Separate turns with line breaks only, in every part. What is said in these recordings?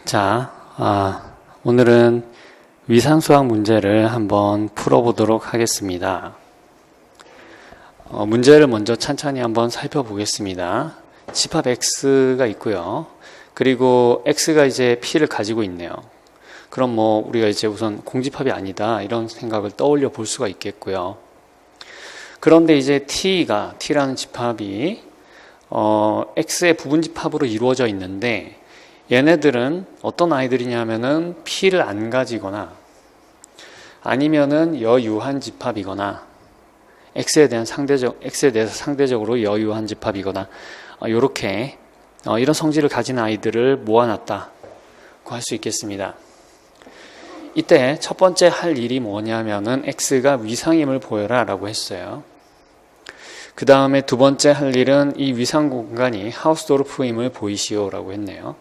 자, 오늘은 위상수학 문제를 한번 풀어보도록 하겠습니다. 문제를 먼저 찬찬히 한번 살펴보겠습니다. 집합 x가 있고요. 그리고 x가 이제 p를 가지고 있네요. 그럼 우리가 이제 우선 공집합이 아니다 이런 생각을 떠올려 볼 수가 있겠고요. 그런데 이제 t라는 집합이 x의 부분집합으로 이루어져 있는데 얘네들은 어떤 아이들이냐면은 p를 안 가지거나 아니면은 여유한 집합이거나 x에 대해서 상대적으로 여유한 집합이거나 요렇게 이런 성질을 가진 아이들을 모아놨다고 할 수 있겠습니다. 이때 첫 번째 할 일이 뭐냐면은 x가 위상임을 보여라 라고 했어요. 그 다음에 두 번째 할 일은 이 위상 공간이 하우스도르프임을 보이시오 라고 했네요.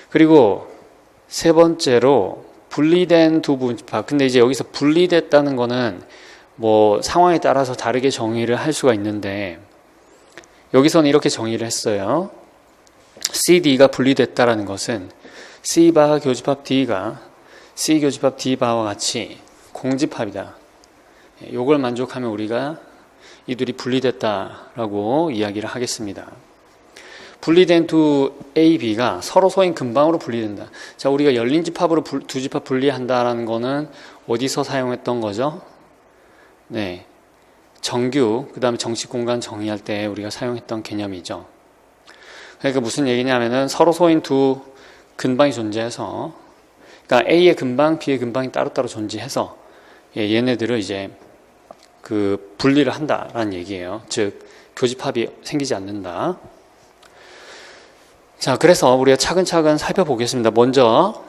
그리고 세 번째로 분리된 두 부분집합. 근데 이제 여기서 분리됐다는 거는 상황에 따라서 다르게 정의를 할 수가 있는데 여기서는 이렇게 정의를 했어요. CD가 분리됐다라는 것은 C바 교집합 D가 C 교집합 D바와 같이 공집합이다. 요걸 만족하면 우리가 이 둘이 분리됐다라고 이야기를 하겠습니다. 분리된 두 A, B가 서로 소인 근방으로 분리된다. 자, 우리가 열린 집합으로 두 집합 분리한다라는 거는 어디서 사용했던 거죠? 네, 정규, 그 다음에 정식 공간 정의할 때 우리가 사용했던 개념이죠. 그러니까 무슨 얘기냐면은 서로 소인 두 근방이 존재해서, 그러니까 A의 근방, B의 근방이 따로따로 존재해서 얘네들을 이제 분리를 한다라는 얘기예요. 즉, 교집합이 생기지 않는다. 자, 그래서 우리가 차근차근 살펴보겠습니다. 먼저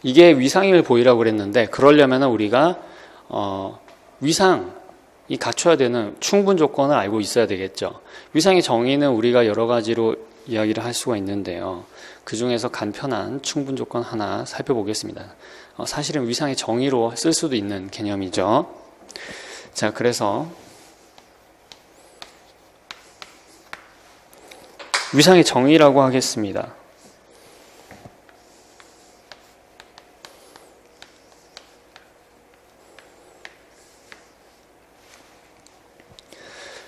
이게 위상임을 보이라고 그랬는데 그러려면 우리가 위상이 갖춰야 되는 충분 조건을 알고 있어야 되겠죠. 위상의 정의는 우리가 여러 가지로 이야기를 할 수가 있는데요. 그 중에서 간편한 충분 조건 하나 살펴보겠습니다. 사실은 위상의 정의로 쓸 수도 있는 개념이죠. 자, 그래서 위상의 정의라고 하겠습니다.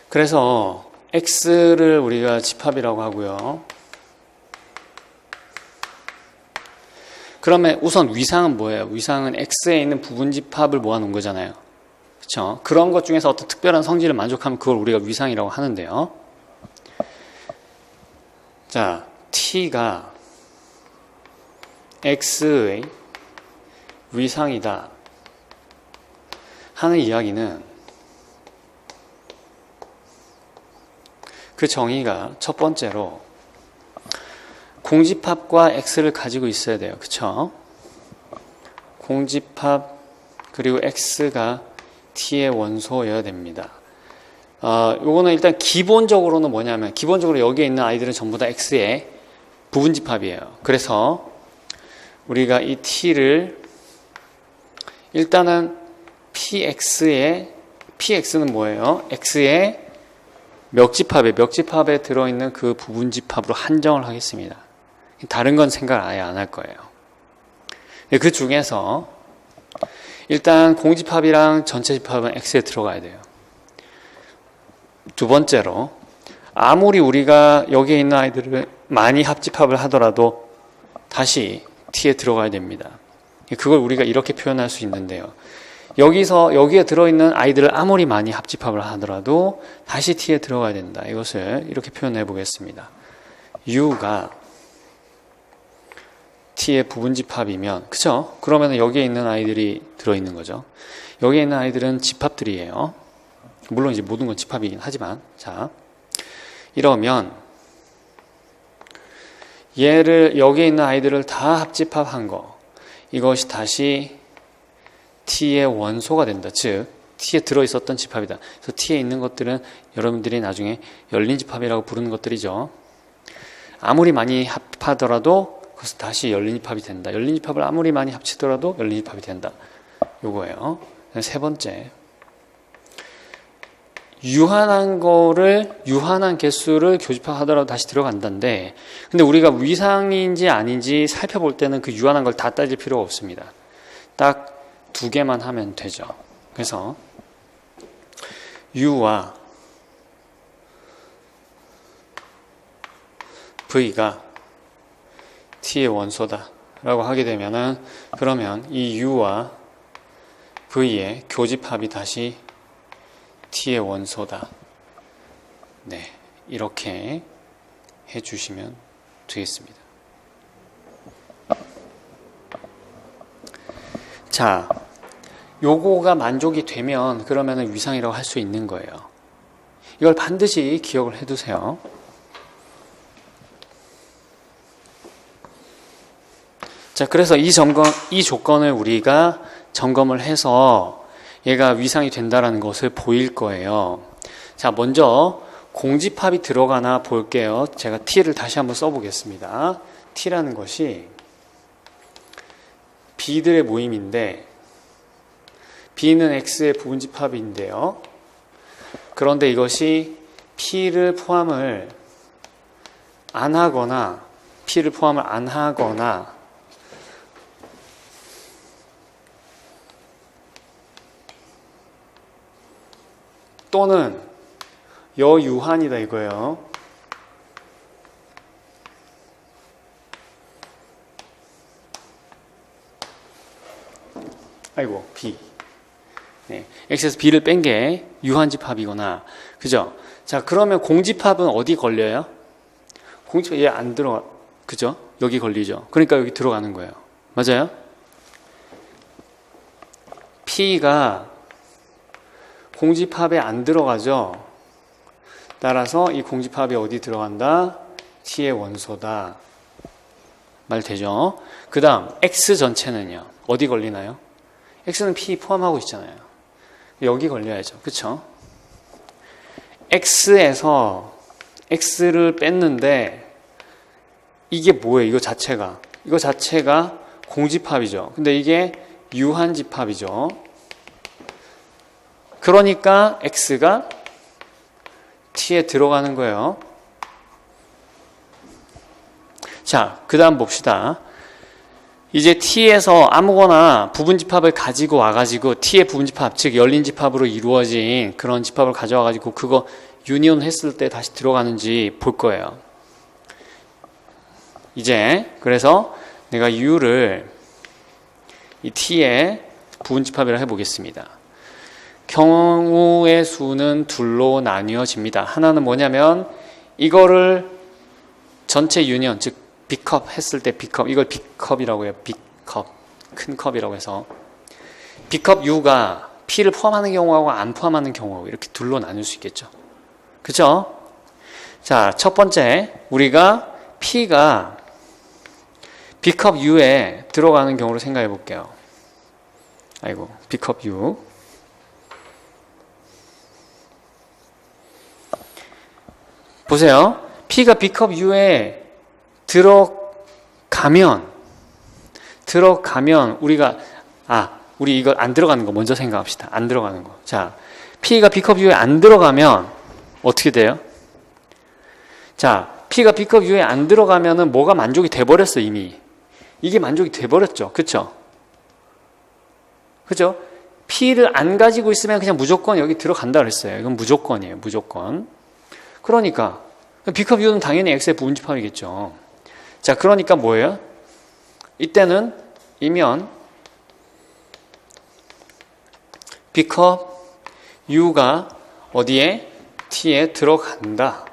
그래서 x를 우리가 집합이라고 하고요. 그러면 우선 위상은 뭐예요? 위상은 x에 있는 부분집합을 모아놓은 거잖아요. 그렇죠? 그런 것 중에서 어떤 특별한 성질을 만족하면 그걸 우리가 위상이라고 하는데요. 자, t가 x의 위상이다 하는 이야기는 그 정의가 첫 번째로 공집합과 x를 가지고 있어야 돼요. 그쵸? 공집합 그리고 x가 t의 원소여야 됩니다. 요거는 일단 기본적으로는 뭐냐면 기본적으로 여기에 있는 아이들은 전부 다 x의 부분집합이에요. 그래서 우리가 이 t를 일단은 px는 뭐예요? x의 멱집합에 들어있는 그 부분집합으로 한정을 하겠습니다. 다른 건 생각 아예 안 할 거예요. 그 중에서 일단 공집합이랑 전체 집합은 x에 들어가야 돼요. 두 번째로 아무리 우리가 여기에 있는 아이들을 많이 합집합을 하더라도 다시 t에 들어가야 됩니다. 그걸 우리가 이렇게 표현할 수 있는데요. 여기에 들어있는 아이들을 아무리 많이 합집합을 하더라도 다시 t에 들어가야 된다. 이것을 이렇게 표현해 보겠습니다. u가 t의 부분집합이면 그쵸? 그러면 여기에 있는 아이들이 들어있는 거죠. 여기에 있는 아이들은 집합들이에요. 물론 이제 모든 건 집합이긴 하지만 자, 이러면 여기에 있는 아이들을 다 합집합한 거 이것이 다시 t의 원소가 된다. 즉 t에 들어있었던 집합이다. 그래서 t에 있는 것들은 여러분들이 나중에 열린 집합이라고 부르는 것들이죠. 아무리 많이 합하더라도 그것은 다시 열린 집합이 된다. 열린 집합을 아무리 많이 합치더라도 열린 집합이 된다. 요거예요. 세 번째, 유한한 거를, 유한한 개수를 교집합하더라도 다시 들어간다는데, 근데 우리가 위상인지 아닌지 살펴볼 때는 그 유한한 걸 다 따질 필요가 없습니다. 딱 두 개만 하면 되죠. 그래서 U와 V가 T의 원소다 라고 하게 되면은, 그러면 이 U와 V의 교집합이 다시 T의 원소다. 네, 이렇게 해주시면 되겠습니다. 자, 요거가 만족이 되면 그러면은 위상이라고 할 수 있는 거예요. 이걸 반드시 기억을 해두세요. 자, 그래서 이 조건을 우리가 점검을 해서 얘가 위상이 된다라는 것을 보일 거예요. 자, 먼저 공집합이 들어가나 볼게요. 제가 T를 다시 한번 써보겠습니다. T라는 것이 B들의 모임인데, B는 X의 부분집합인데요. 그런데 이것이 P를 포함을 안 하거나, P를 포함을 안 하거나, 또는 여유한이다 이거예요. 아이고, B. 네, X에서 B를 뺀 게 유한집합이거나, 그죠? 자, 그러면 공집합은 어디 걸려요? 공집합 얘 안 들어가, 그죠? 여기 걸리죠. 그러니까 여기 들어가는 거예요. 맞아요? P가 공집합에 안 들어가죠. 따라서 이 공집합이 어디 들어간다? T의 원소다. 말 되죠? 그 다음 X 전체는요. 어디 걸리나요? X는 P 포함하고 있잖아요. 여기 걸려야죠. 그쵸? X에서 X를 뺐는데 이게 뭐예요? 이거 자체가 공집합이죠. 근데 이게 유한집합이죠. 그러니까 X가 T에 들어가는 거예요. 자, 그 다음 봅시다. 이제 T에서 아무거나 부분집합을 가지고 와가지고 T의 부분집합, 즉 열린 집합으로 이루어진 그런 집합을 가져와가지고 그거 유니온 했을 때 다시 들어가는지 볼 거예요. 이제 그래서 내가 U를 이 T의 부분집합이라 해보겠습니다. 경우의 수는 둘로 나뉘어집니다. 하나는 뭐냐면 이거를 전체 유니온, 즉 B컵 했을 때 B컵, 이걸 B컵이라고 해요. B컵, 큰 컵이라고 해서 B컵 U가 P를 포함하는 경우하고 안 포함하는 경우하고 이렇게 둘로 나눌 수 있겠죠. 그렇죠? 자, 첫 번째 우리가 P가 B컵 U에 들어가는 경우로 생각해 볼게요. 아이고, B컵 U. 보세요. P가 B컵 U에 들어가면 우리 이거 안 들어가는 거 먼저 생각합시다. 안 들어가는 거. 자, P가 B컵 U에 안 들어가면 어떻게 돼요? 자, P가 B컵 U에 안 들어가면은 뭐가 만족이 돼버렸어 이미. 이게 만족이 돼버렸죠. 그쵸? 그죠? P를 안 가지고 있으면 그냥 무조건 여기 들어간다 그랬어요. 이건 무조건이에요. 무조건. 그러니까 B컵 U는 당연히 X의 부분집합이겠죠. 자, 그러니까 뭐예요? 이때는 이면 B컵 U가 어디에? T에 들어간다.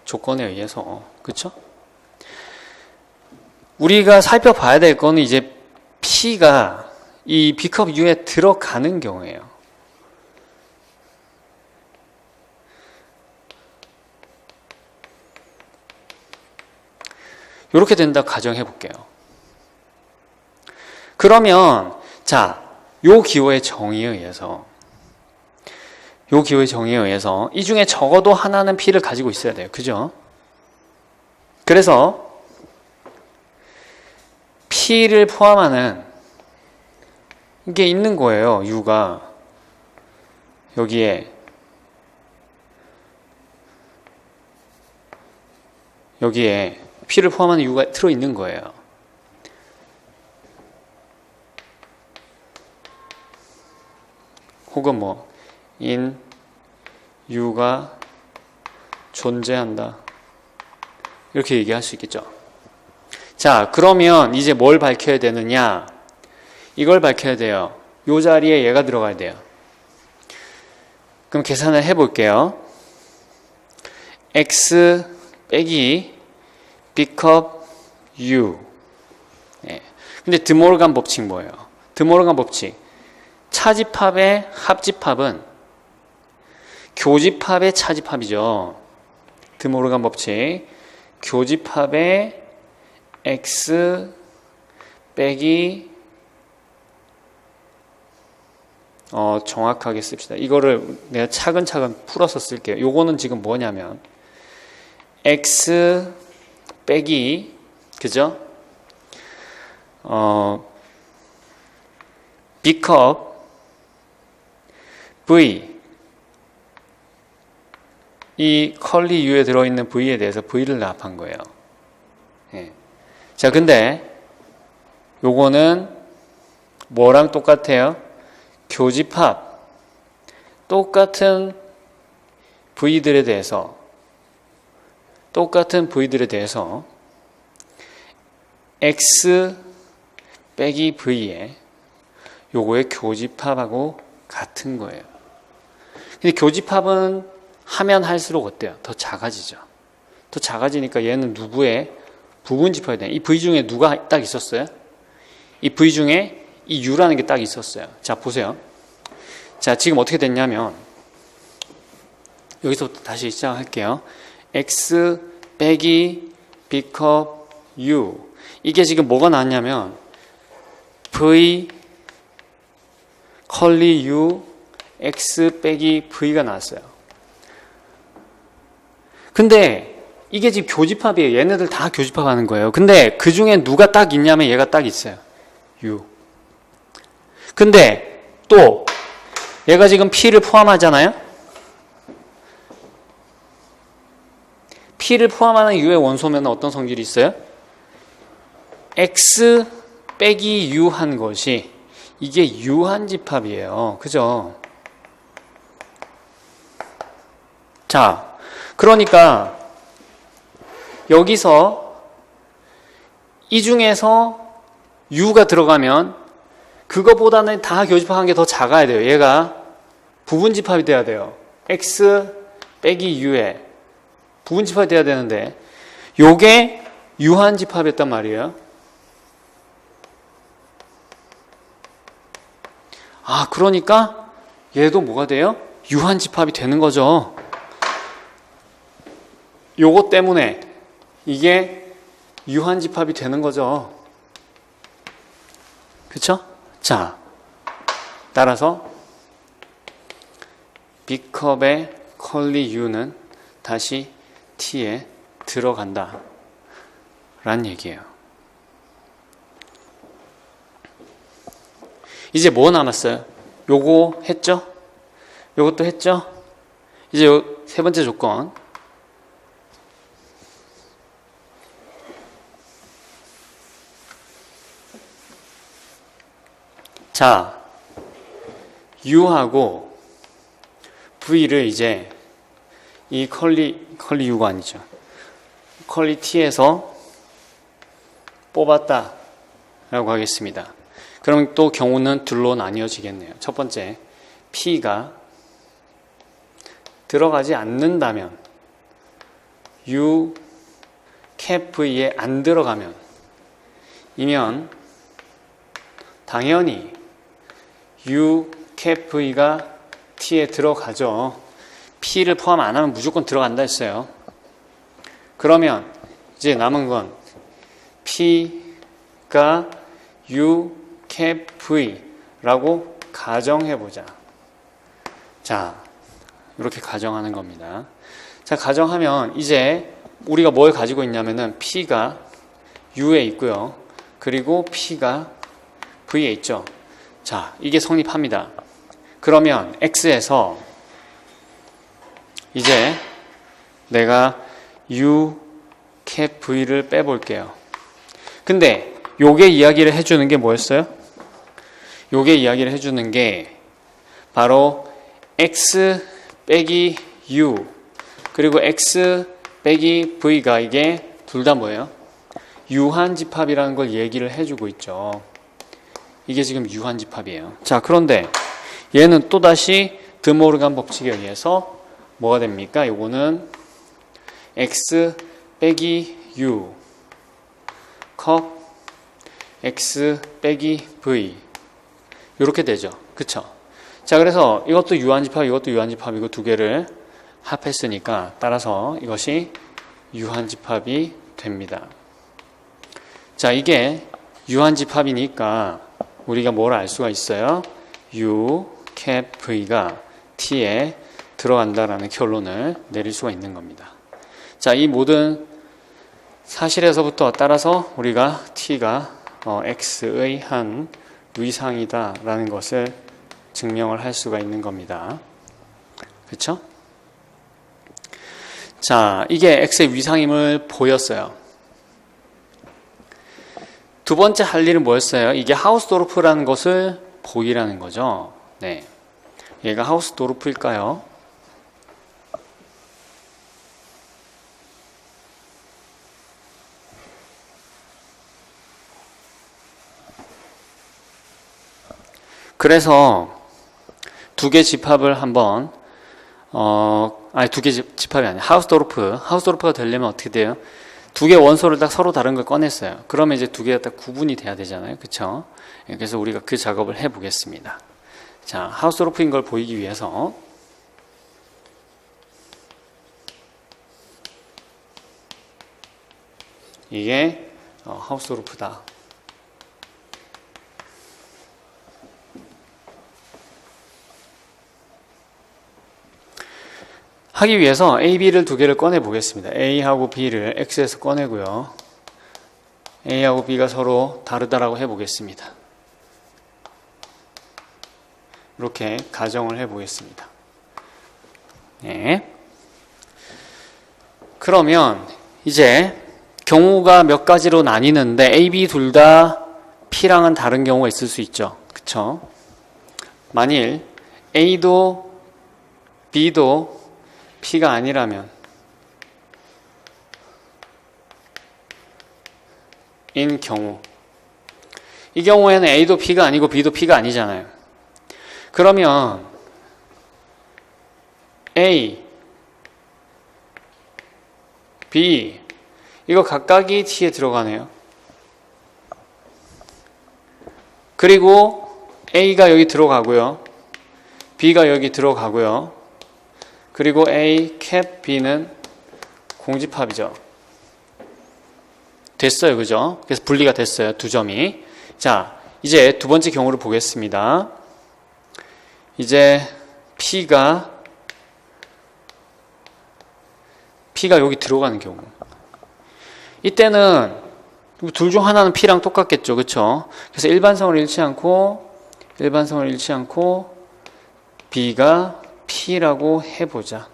조건에 의해서. 그쵸? 우리가 살펴봐야 될 거는 이제 P가 이 B컵 U에 들어가는 경우예요. 이렇게 된다 가정해 볼게요. 그러면 자, 요 기호의 정의에 의해서 이 중에 적어도 하나는 P를 가지고 있어야 돼요. 그죠? 그래서 P를 포함하는 게 있는 거예요. U가 여기에 여기에 P를 포함하는 U가 들어있는 거예요. 혹은 뭐 in U가 존재한다. 이렇게 얘기할 수 있겠죠. 자, 그러면 이제 뭘 밝혀야 되느냐? 이걸 밝혀야 돼요. 이 자리에 얘가 들어가야 돼요. 그럼 계산을 해볼게요. x 빼기 b컵 u. 네. 근데 드모르간 법칙 뭐예요? 드모르간 법칙. 차집합의 합집합은 교집합의 차집합이죠. 드모르간 법칙. 교집합의 x 빼기 정확하게 씁시다. 이거를 내가 차근차근 풀어서 쓸게요. 요거는 지금 뭐냐면 x 빼기 그죠? b컵 v 이 컬리 u에 들어있는 v에 대해서 v를 납한 거예요. 예. 자, 근데 요거는 뭐랑 똑같아요? 교집합 똑같은 v들에 대해서 x 빼기 v에 요거의 교집합하고 같은 거예요. 근데 교집합은 하면 할수록 어때요? 더 작아지죠. 더 작아지니까 얘는 누구의 부분집합이 돼요. 이 v 중에 누가 딱 있었어요? 이 v 중에 이 u라는 게 딱 있었어요. 자, 보세요. 자, 지금 어떻게 됐냐면 여기서부터 다시 시작할게요. x 빼기 b컵 u. 이게 지금 뭐가 나왔냐면 v 컬리 u x 빼기 v가 나왔어요. 근데 이게 지금 교집합이에요. 얘네들 다 교집합하는 거예요. 근데 그 중에 누가 딱 있냐면 얘가 딱 있어요. u. 근데 또 얘가 지금 p를 포함하잖아요. p를 포함하는 u의 원소면 어떤 성질이 있어요? x 빼기 u 한 것이 이게 유한 집합이에요. 그죠? 자, 그러니까 여기서 이 중에서 u가 들어가면 그거보다는 다 교집합한 게 더 작아야 돼요. 얘가 부분집합이 돼야 돼요. x 빼기 u에 부분집합이 돼야 되는데 요게 유한 집합이었단 말이에요. 아, 그러니까 얘도 뭐가 돼요? 유한 집합이 되는 거죠. 요거 때문에 이게 유한 집합이 되는 거죠. 그쵸? 자, 따라서 B컵의 컬리 U는 다시 T에 들어간다 라는 얘기예요. 이제 뭐 남았어요? 요거 했죠? 요것도 했죠? 이제 요 세 번째 조건. 자, U하고 V를 이제 이 컬리 U가 아니죠. 컬리 T에서 뽑았다 라고 하겠습니다. 그럼 또 경우는 둘로 나뉘어지겠네요. 첫 번째, P가 들어가지 않는다면 U 캡 V에 안 들어가면 이면 당연히 U 캡 V가 T에 들어가죠. P를 포함 안 하면 무조건 들어간다 했어요. 그러면 이제 남은 건 P가 U 캡 V라고 가정해보자. 자, 이렇게 가정하는 겁니다. 자, 가정하면 이제 우리가 뭘 가지고 있냐면은 P가 U에 있고요. 그리고 P가 V에 있죠. 자, 이게 성립합니다. 그러면 X에서 이제 내가 U 캡 V를 빼볼게요. 근데 요게 이야기를 해주는 게 뭐였어요? 요게 이야기를 해주는 게 바로 X 빼기 U 그리고 X 빼기 V가 이게 둘 다 뭐예요? 유한집합이라는 걸 얘기를 해주고 있죠. 이게 지금 유한집합이에요. 자, 그런데 얘는 또다시 드모르간 법칙에 의해서 뭐가 됩니까? 요거는 X 빼기 U 컵 X 빼기 V 이렇게 되죠. 그쵸? 자, 그래서 이것도 유한집합, 이것도 유한집합이고 두 개를 합했으니까 따라서 이것이 유한집합이 됩니다. 자, 이게 유한집합이니까 우리가 뭘 알 수가 있어요? U 캡 V가 T에 들어간다라는 결론을 내릴 수가 있는 겁니다. 자, 이 모든 사실에서부터 따라서 우리가 T가 X의 한 위상이다라는 것을 증명을 할 수가 있는 겁니다. 그렇죠? 자, 이게 X의 위상임을 보였어요. 두 번째 할 일은 뭐였어요? 이게 하우스도르프라는 것을 보이라는 거죠. 네, 얘가 하우스도르프일까요? 그래서 두 개 집합을 한번 두 개 집합이 아니에요. 하우스도르프가 되려면 어떻게 돼요? 두 개 원소를 딱 서로 다른 걸 꺼냈어요. 그러면 이제 두 개가 딱 구분이 돼야 되잖아요. 그렇죠? 그래서 우리가 그 작업을 해 보겠습니다. 자, 하우스도르프인 걸 보이기 위해서 이게 하우스도르프다. 하기 위해서 A, B를 두 개를 꺼내 보겠습니다. A하고 B를 X에서 꺼내고요. A하고 B가 서로 다르다라고 해 보겠습니다. 이렇게 가정을 해 보겠습니다. 네. 그러면 이제 경우가 몇 가지로 나뉘는데 A, B 둘 다 P랑은 다른 경우가 있을 수 있죠. 그쵸? 만일 A도 B도 P가 아니라면 인 경우 이 경우에는 A도 P가 아니고 B도 P가 아니잖아요. 그러면 A, B 이거 각각이 T에 들어가네요. 그리고 A가 여기 들어가고요. B가 여기 들어가고요. 그리고 A, 캡, B는 공집합이죠. 됐어요. 그죠? 그래서 분리가 됐어요. 두 점이. 자, 이제 두 번째 경우를 보겠습니다. 이제 P가 여기 들어가는 경우. 이때는 둘 중 하나는 P랑 똑같겠죠. 그쵸? 그래서 일반성을 잃지 않고 B가 P라고 해보자.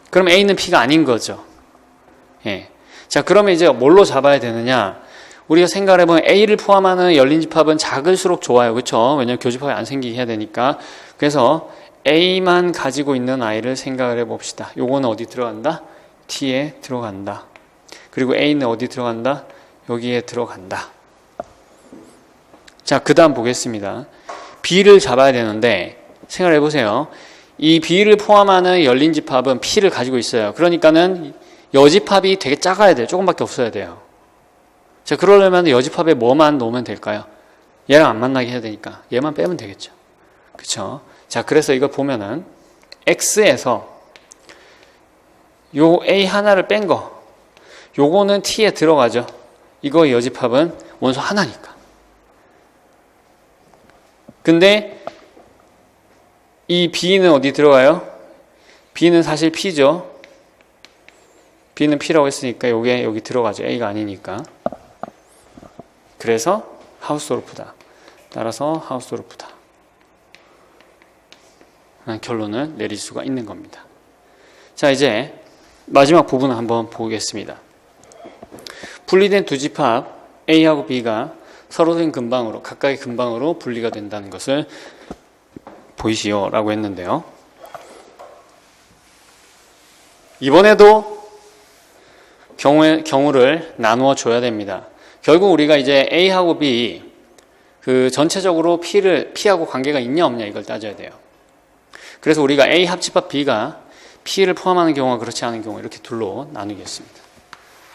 그럼 A는 P가 아닌 거죠. 예. 자, 그러면 이제 뭘로 잡아야 되느냐? 우리가 생각을 해보면 A를 포함하는 열린 집합은 작을수록 좋아요. 그렇죠? 왜냐하면 교집합이 안 생기게 해야 되니까. 그래서 A만 가지고 있는 아이를 생각을 해봅시다. 요거는 어디 들어간다? T에 들어간다. 그리고 A는 어디 들어간다? 여기에 들어간다. 자, 그 다음 보겠습니다. B를 잡아야 되는데 생각을 해보세요. 이 B를 포함하는 열린 집합은 P를 가지고 있어요. 그러니까는 여집합이 되게 작아야 돼요. 조금밖에 없어야 돼요. 자, 그러려면 여집합에 뭐만 넣으면 될까요? 얘랑 안 만나게 해야 되니까 얘만 빼면 되겠죠. 그쵸? 자, 그래서 이거 보면은 X에서 요 A 하나를 뺀 거 요거는 T에 들어가죠. 이거 여집합은 원소 하나니까. 근데 이 B는 어디 들어가요? B는 사실 P죠. B는 P라고 했으니까 요게 여기 들어가죠. A가 아니니까. 그래서 하우스도르프다. 따라서 하우스도르프다. 라는 결론을 내릴 수가 있는 겁니다. 자, 이제 마지막 부분을 한번 보겠습니다. 분리된 두 집합 A하고 B가 서로 다른 근방으로 각각의 근방으로 분리가 된다는 것을 보이시오 라고 했는데요. 이번에도 경우를 나누어 줘야 됩니다. 결국 우리가 이제 A하고 B 그 전체적으로 P하고 관계가 있냐 없냐 이걸 따져야 돼요. 그래서 우리가 A 합집합 B가 P를 포함하는 경우와 그렇지 않은 경우 이렇게 둘로 나누겠습니다.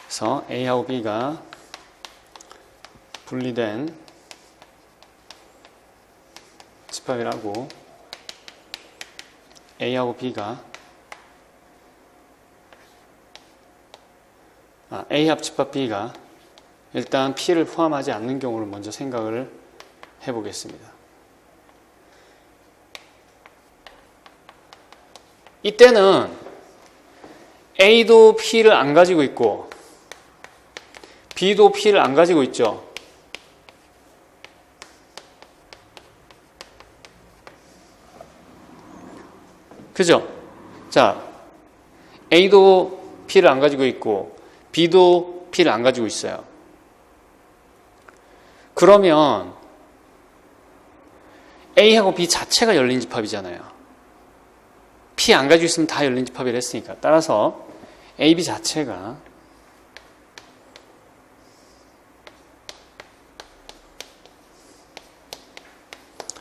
그래서 A하고 B가 분리된 집합이라고 A하고 B가 A 합집합 B가 일단 P를 포함하지 않는 경우를 먼저 생각을 해보겠습니다. 이때는 A도 P를 안 가지고 있고 B도 P를 안 가지고 있죠. 그죠? 자, A도 P를 안 가지고 있고 B도 P를 안 가지고 있어요. 그러면 A하고 B 자체가 열린 집합이잖아요. P 안 가지고 있으면 다 열린 집합이라 했으니까. 따라서 AB 자체가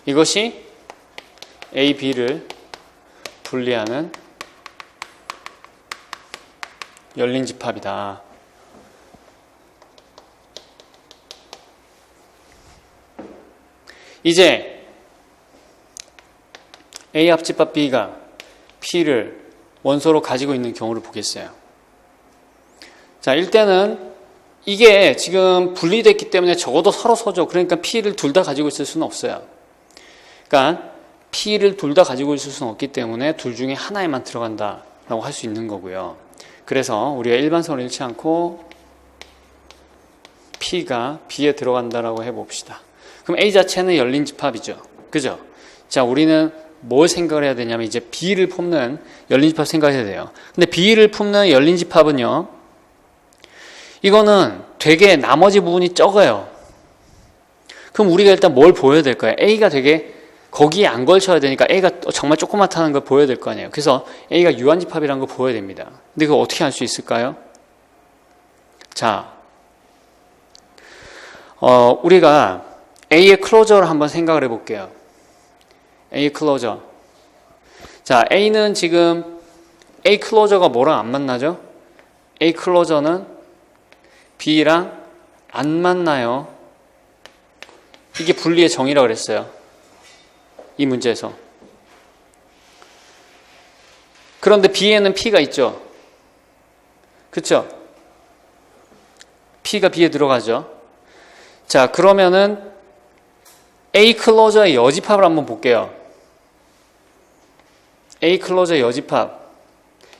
이것이 A, B를 분리하는 열린 집합이다. 이제 A 합집합 B가 P를 원소로 가지고 있는 경우를 보겠어요. 자, 일단은 이게 지금 분리됐기 때문에 적어도 서로 서죠. 그러니까 P를 둘 다 가지고 있을 수는 없어요. 그러니까 P를 둘 다 가지고 있을 수는 없기 때문에 둘 중에 하나에만 들어간다라고 할 수 있는 거고요. 그래서 우리가 일반성을 잃지 않고 P가 B에 들어간다라고 해봅시다. 그럼 A 자체는 열린 집합이죠. 그죠? 자, 우리는 뭘 생각을 해야 되냐면 이제 B를 품는 열린 집합 생각해야 돼요. 근데 B를 품는 열린 집합은요, 이거는 되게 나머지 부분이 적어요. 그럼 우리가 일단 뭘 보여야 될까요? A가 되게 거기에 안 걸쳐야 되니까 A가 정말 조그맣다는 걸 보여야 될 거 아니에요. 그래서 A가 유한집합이라는 걸 보여야 됩니다. 근데 그거 어떻게 할 수 있을까요? 자, 우리가 A의 클로저를 한번 생각을 해볼게요. A 클로저. 자, A는 지금 A 클로저가 뭐랑 안 만나죠? A 클로저는 B랑 안 만나요. 이게 분리의 정의라고 그랬어요. 이 문제에서. 그런데 B에는 P가 있죠. 그쵸? P가 B에 들어가죠. 자, 그러면은 A 클로저의 여집합을 한번 볼게요. A 클로저의 여집합.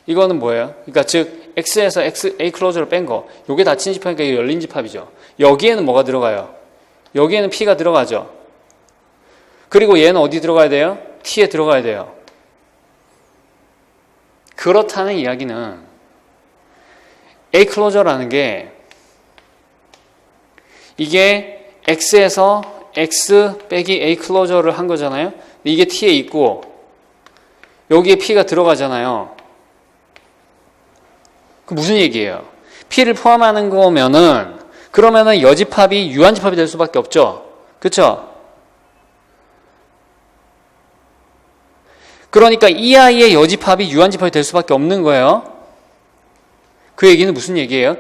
이거는 뭐예요? 그러니까 즉 X에서 A 클로저를 뺀 거. 요게 닫힌 집합이니까 이게 열린 집합이죠. 여기에는 뭐가 들어가요? 여기에는 P가 들어가죠. 그리고 얘는 어디 들어가야 돼요? T에 들어가야 돼요. 그렇다는 이야기는 A 클로저라는 게 이게 X에서 X 빼기 A 클로저를 한 거잖아요. 이게 T에 있고 여기에 P가 들어가잖아요. 그 무슨 얘기예요? P를 포함하는 거면은 그러면은 여집합이 유한집합이 될 수밖에 없죠. 그렇죠? 그러니까 이 아이의 여집합이 유한집합이 될 수밖에 없는 거예요. 그 얘기는 무슨 얘기예요?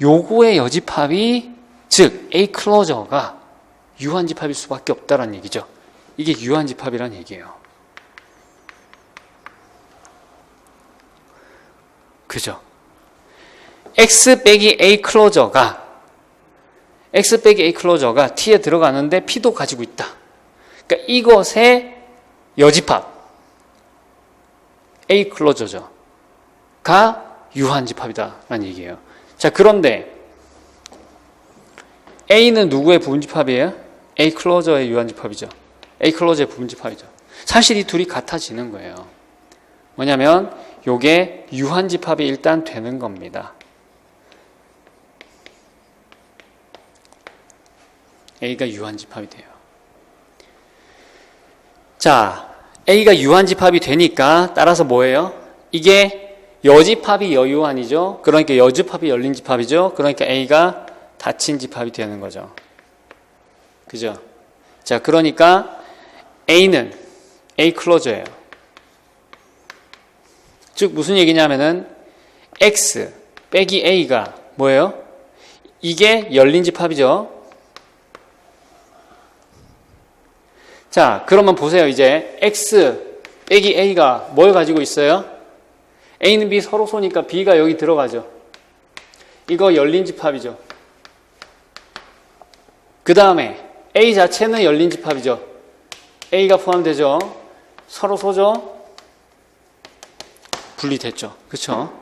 요거의 여집합이 즉 A 클로저가 유한집합일 수밖에 없다는 얘기죠. 이게 유한집합이란 얘기예요. 그죠? X 빼기 A 클로저가 T에 들어가는데 P도 가지고 있다. 그러니까 이것의 여집합 A 클로저죠. 가 유한집합이다라는 얘기예요. 자, 그런데 A는 누구의 부분집합이에요? A 클로저의 유한집합이죠. A 클로저의 부분집합이죠. 사실 이 둘이 같아지는 거예요. 뭐냐면 요게 유한집합이 일단 되는 겁니다. A가 유한집합이 돼요. 자, A가 유한집합이 되니까 따라서 뭐예요? 이게 여집합이 여유한이죠. 그러니까 여집합이 열린집합이죠. 그러니까 A가 닫힌 집합이 되는 거죠. 그죠? 자, 그러니까 A는 A 클로저예요. 즉 무슨 얘기냐면은 X 빼기 A가 뭐예요? 이게 열린 집합이죠. 자, 그러면 보세요. 이제 X 빼기 A가 뭘 가지고 있어요? A는 B 서로 쏘니까 B가 여기 들어가죠. 이거 열린 집합이죠. 그 다음에 A 자체는 열린 집합이죠. A가 포함되죠. 서로 쏘죠. 분리됐죠. 그렇죠?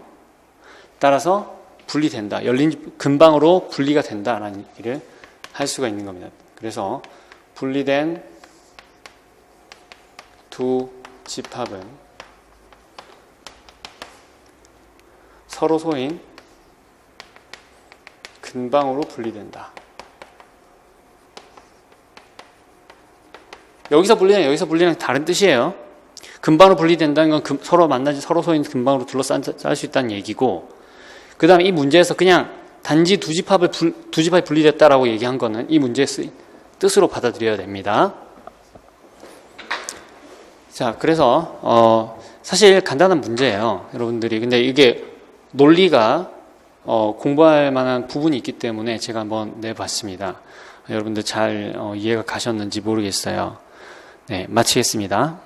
따라서 분리된다. 근방으로 분리가 된다라는 얘기를 할 수가 있는 겁니다. 그래서 분리된 두 집합은 서로 소인 근방으로 분리된다. 여기서 분리는 다른 뜻이에요. 근방으로 분리된다는 건 서로 만나지 서로 소인 근방으로 둘러쌀 수 있다는 얘기고, 그 다음에 이 문제에서 그냥 단지 두 집합이 분리됐다라고 얘기한 거는 이 문제의 뜻으로 받아들여야 됩니다. 자, 그래서 사실 간단한 문제예요, 여러분들이. 근데 이게 논리가 공부할 만한 부분이 있기 때문에 제가 한번 내봤습니다. 여러분들 잘 이해가 가셨는지 모르겠어요. 네, 마치겠습니다.